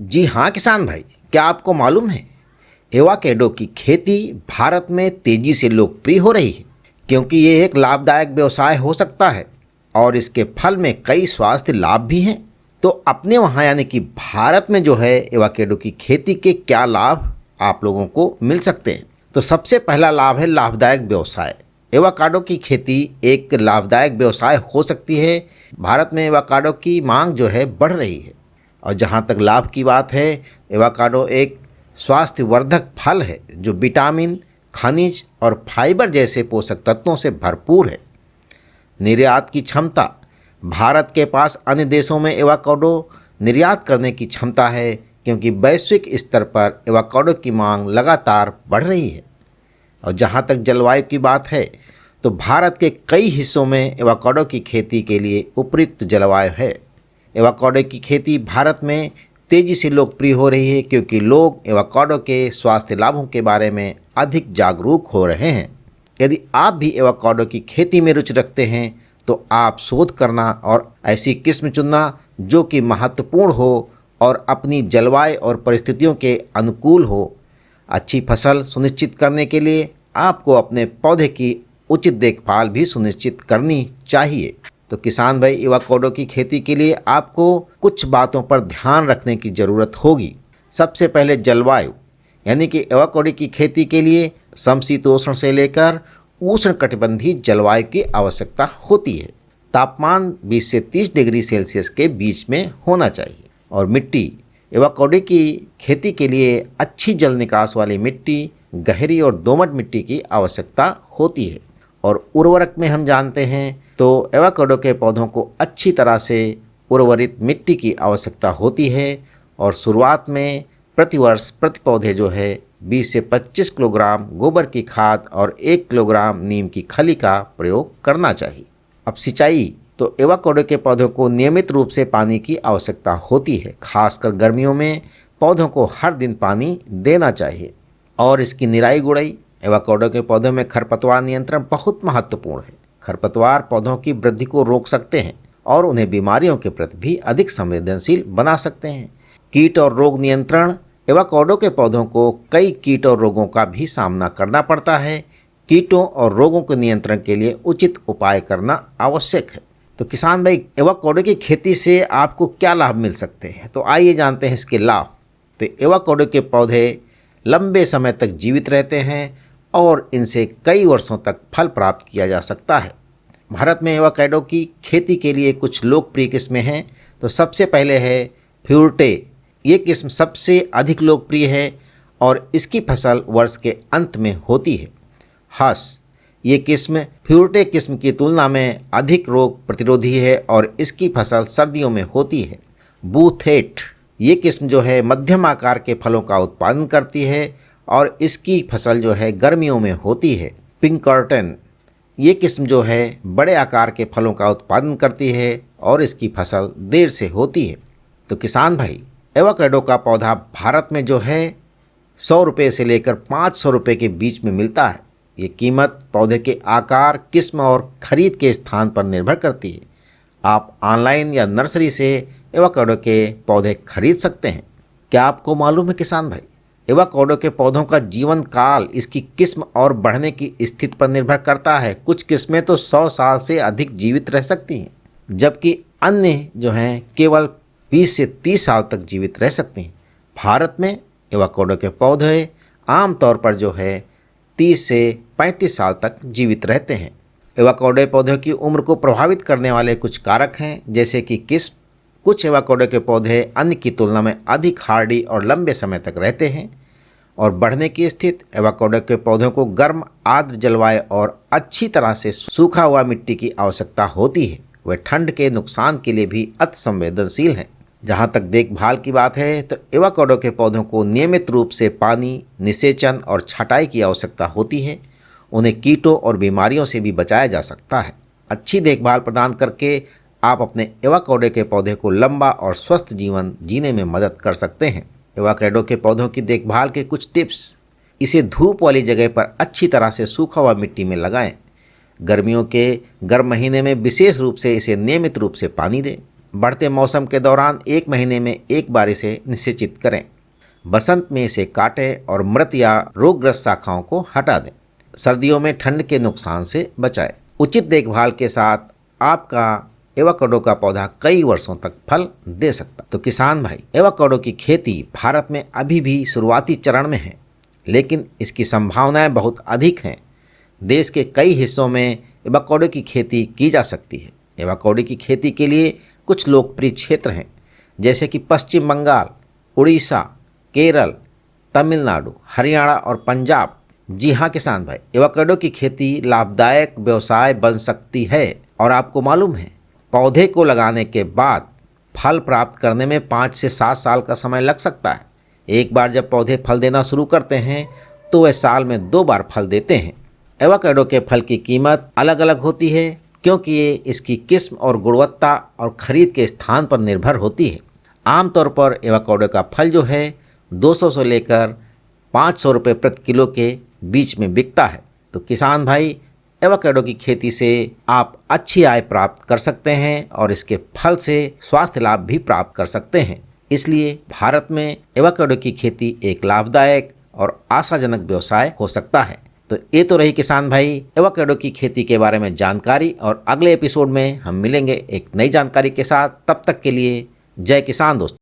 जी हाँ किसान भाई, क्या आपको मालूम है एवोकाडो की खेती भारत में तेजी से लोकप्रिय हो रही है क्योंकि ये एक लाभदायक व्यवसाय हो सकता है और इसके फल में कई स्वास्थ्य लाभ भी हैं। तो अपने वहाँ यानी कि भारत में जो है एवोकाडो की खेती के क्या लाभ आप लोगों को मिल सकते हैं। तो सबसे पहला लाभ है लाभदायक व्यवसाय। एवोकाडो की खेती एक लाभदायक व्यवसाय हो सकती है। भारत में एवोकाडो की मांग जो है बढ़ रही है और जहाँ तक लाभ की बात है, एवोकाडो एक स्वास्थ्यवर्धक फल है जो विटामिन, खनिज और फाइबर जैसे पोषक तत्वों से भरपूर है। निर्यात की क्षमता, भारत के पास अन्य देशों में एवोकाडो निर्यात करने की क्षमता है क्योंकि वैश्विक स्तर पर एवोकाडो की मांग लगातार बढ़ रही है। और जहाँ तक जलवायु की बात है तो भारत के कई हिस्सों में एवोकाडो की खेती के लिए उपयुक्त जलवायु है। एवोकाडो की खेती भारत में तेज़ी से लोकप्रिय हो रही है क्योंकि लोग एवोकाडो के स्वास्थ्य लाभों के बारे में अधिक जागरूक हो रहे हैं। यदि आप भी एवोकाडो की खेती में रुचि रखते हैं तो आप शोध करना और ऐसी किस्म चुनना जो कि महत्वपूर्ण हो और अपनी जलवायु और परिस्थितियों के अनुकूल हो। अच्छी फसल सुनिश्चित करने के लिए आपको अपने पौधे की उचित देखभाल भी सुनिश्चित करनी चाहिए। तो किसान भाई, एवोकाडो की खेती के लिए आपको कुछ बातों पर ध्यान रखने की ज़रूरत होगी। सबसे पहले जलवायु, यानी कि एवोकाडो की खेती के लिए समशीतोष्ण से लेकर उष्णकटिबंधीय जलवायु की आवश्यकता होती है। तापमान 20 से 30 डिग्री सेल्सियस के बीच में होना चाहिए। और मिट्टी, एवोकाडो की खेती के लिए अच्छी जल निकास वाली मिट्टी, गहरी और दोमट मिट्टी की आवश्यकता होती है। और उर्वरक में हम जानते हैं तो एवोकाडो के पौधों को अच्छी तरह से उर्वरित मिट्टी की आवश्यकता होती है और शुरुआत में प्रतिवर्ष प्रति पौधे जो है 20 से 25 किलोग्राम गोबर की खाद और 1 किलोग्राम नीम की खली का प्रयोग करना चाहिए। अब सिंचाई, तो एवोकाडो के पौधों को नियमित रूप से पानी की आवश्यकता होती है। खासकर गर्मियों में पौधों को हर दिन पानी देना चाहिए। और इसकी निराई गुड़ाई, एवोकाडो के पौधों में खरपतवार नियंत्रण बहुत महत्वपूर्ण है। खरपतवार पौधों की वृद्धि को रोक सकते हैं और उन्हें बीमारियों के प्रति भी अधिक संवेदनशील बना सकते हैं। कीट और रोग नियंत्रण, एवोकाडो के पौधों को कई कीट और रोगों का भी सामना करना पड़ता है। कीटों और रोगों के नियंत्रण के लिए उचित उपाय करना आवश्यक है। तो किसान भाई, एवोकाडो की खेती से आपको क्या लाभ मिल सकते हैं, तो आइए जानते हैं इसके लाभ। तो एवोकाडो के पौधे लंबे समय तक जीवित रहते हैं और इनसे कई वर्षों तक फल प्राप्त किया जा सकता है। भारत में एवोकाडो की खेती के लिए कुछ लोकप्रिय किस्में हैं। तो सबसे पहले है फ्यूर्टे। ये किस्म सबसे अधिक लोकप्रिय है और इसकी फसल वर्ष के अंत में होती है। हस, ये किस्म फ्यूर्टे किस्म की तुलना में अधिक रोग प्रतिरोधी है और इसकी फसल सर्दियों में होती है। बूथेट, ये किस्म जो है मध्यम आकार के फलों का उत्पादन करती है और इसकी फसल जो है गर्मियों में होती है। पिंकर्टन, ये किस्म जो है बड़े आकार के फलों का उत्पादन करती है और इसकी फसल देर से होती है। तो किसान भाई, एवोकाडो का पौधा भारत में जो है 100 रुपये से लेकर 500 रुपये के बीच में मिलता है। ये कीमत पौधे के आकार, किस्म और खरीद के स्थान पर निर्भर करती है। आप ऑनलाइन या नर्सरी से एवोकाडो के पौधे खरीद सकते हैं। क्या आपको मालूम है किसान भाई, एवोकाडो के पौधों का जीवन काल इसकी किस्म और बढ़ने की स्थिति पर निर्भर करता है। कुछ किस्में तो 100 साल से अधिक जीवित रह सकती हैं, जबकि अन्य जो हैं केवल 20 से 30 साल तक जीवित रह सकती हैं। भारत में एवोकाडो के पौधे आमतौर पर जो है 30 से 35 साल तक जीवित रहते हैं। एवोकाडो पौधों की उम्र को प्रभावित करने वाले कुछ कारक हैं, जैसे कि किस्म। कुछ एवोकाडो के पौधे अन्य की तुलना में अधिक हार्डी और लंबे समय तक रहते हैं। और बढ़ने की स्थिति, एवोकाडो के पौधों को गर्म, आर्द्र जलवायु और अच्छी तरह से सूखा हुआ मिट्टी की आवश्यकता होती है। वे ठंड के नुकसान के लिए भी अति संवेदनशील हैं। जहाँ तक देखभाल की बात है तो एवोकाडो के पौधों को नियमित रूप से पानी, निषेचन और छटाई की आवश्यकता होती है। उन्हें कीटों और बीमारियों से भी बचाया जा सकता है। अच्छी देखभाल प्रदान करके आप अपने एवोकाडो के पौधे को लंबा और स्वस्थ जीवन जीने में मदद कर सकते हैं। एवोकाडो के पौधों की देखभाल के कुछ टिप्स। इसे धूप वाली जगह पर अच्छी तरह से सूखा हुआ मिट्टी में लगाएं। गर्मियों के गर्म महीने में विशेष रूप से इसे नियमित रूप से पानी दें। बढ़ते मौसम के दौरान 1 महीने में एक बार इसे निषेचित करें। बसंत में इसे काटें और मृत या रोगग्रस्त शाखाओं को हटा दें। सर्दियों में ठंड के नुकसान से बचाएं। उचित देखभाल के साथ आपका एवोकाडो का पौधा कई वर्षों तक फल दे सकता। तो किसान भाई, एवोकाडो की खेती भारत में अभी भी शुरुआती चरण में है, लेकिन इसकी संभावनाएं बहुत अधिक हैं। देश के कई हिस्सों में एवोकाडो की खेती की जा सकती है। एवोकाडो की खेती के लिए कुछ लोकप्रिय क्षेत्र हैं, जैसे कि पश्चिम बंगाल, उड़ीसा, केरल, तमिलनाडु, हरियाणा और पंजाब। जी हाँ किसान भाई, एवोकाडो की खेती लाभदायक व्यवसाय बन सकती है। और आपको मालूम है, पौधे को लगाने के बाद फल प्राप्त करने में 5 से 7 साल का समय लग सकता है। एक बार जब पौधे फल देना शुरू करते हैं तो वे साल में 2 बार फल देते हैं। एवोकाडो के फल की कीमत अलग अलग होती है, क्योंकि ये इसकी किस्म और गुणवत्ता और खरीद के स्थान पर निर्भर होती है। आमतौर पर एवोकाडो का फल जो है 200 से लेकर 500 रुपये प्रति किलो के बीच में बिकता है। तो किसान भाई, एवोकाडो की खेती से आप अच्छी आय प्राप्त कर सकते हैं और इसके फल से स्वास्थ्य लाभ भी प्राप्त कर सकते हैं। इसलिए भारत में एवोकाडो की खेती एक लाभदायक और आशाजनक व्यवसाय हो सकता है। तो ये तो रही किसान भाई एवोकाडो की खेती के बारे में जानकारी, और अगले एपिसोड में हम मिलेंगे एक नई जानकारी के साथ। तब तक के लिए जय किसान दोस्तों।